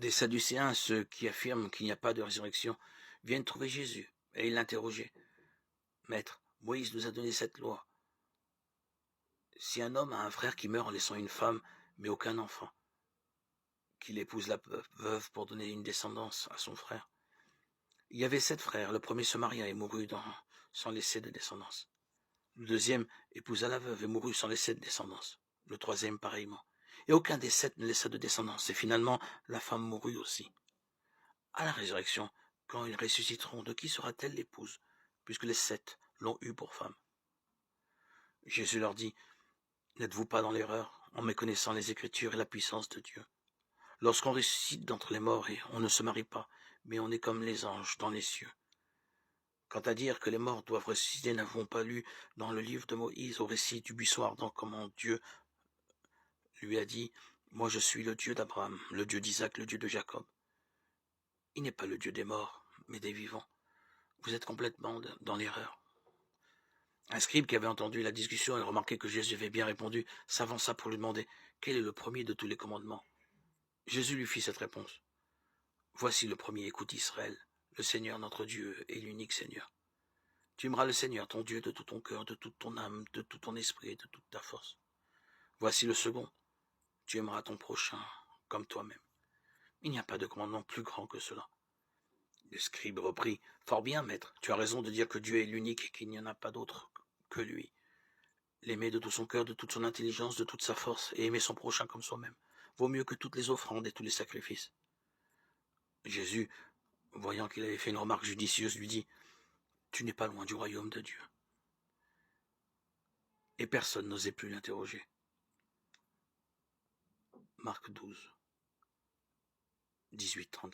Des Sadducéens, ceux qui affirment qu'il n'y a pas de résurrection, viennent trouver Jésus et ils l'interrogeaient. Maître, Moïse nous a donné cette loi. Si un homme a un frère qui meurt en laissant une femme, mais aucun enfant, qu'il épouse la veuve pour donner une descendance à son frère. Il y avait 7 frères, le premier se maria et mourut sans laisser de descendance. Le deuxième épousa la veuve et mourut sans laisser de descendance. Le troisième pareillement. Et aucun des 7 ne laissa de descendance, et finalement la femme mourut aussi. À la résurrection, quand ils ressusciteront, de qui sera-t-elle l'épouse, puisque les 7 l'ont eue pour femme? Jésus leur dit, n'êtes-vous pas dans l'erreur, en méconnaissant les Écritures et la puissance de Dieu? Lorsqu'on ressuscite d'entre les morts, et on ne se marie pas, mais on est comme les anges dans les cieux. Quant à dire que les morts doivent ressusciter, n'avons pas lu dans le livre de Moïse, au récit du buisson ardent, comment Dieu lui a dit, moi je suis le Dieu d'Abraham, le Dieu d'Isaac, le Dieu de Jacob. Il n'est pas le Dieu des morts, mais des vivants. Vous êtes complètement dans l'erreur. Un scribe qui avait entendu la discussion et remarqué que Jésus avait bien répondu, s'avança pour lui demander, quel est le premier de tous les commandements? Jésus lui fit cette réponse. Voici le premier, écoute Israël, le Seigneur notre Dieu est l'unique Seigneur. Tu aimeras le Seigneur ton Dieu de tout ton cœur, de toute ton âme, de tout ton esprit et de toute ta force. Voici le second, tu aimeras ton prochain comme toi-même. Il n'y a pas de commandement plus grand que cela. Le scribe reprit, fort bien, maître, tu as raison de dire que Dieu est l'unique et qu'il n'y en a pas d'autre que lui. L'aimer de tout son cœur, de toute son intelligence, de toute sa force, et aimer son prochain comme soi-même, vaut mieux que toutes les offrandes et tous les sacrifices. Jésus, voyant qu'il avait fait une remarque judicieuse, lui dit, tu n'es pas loin du royaume de Dieu. Et personne n'osait plus l'interroger. Marc 12, 18-34.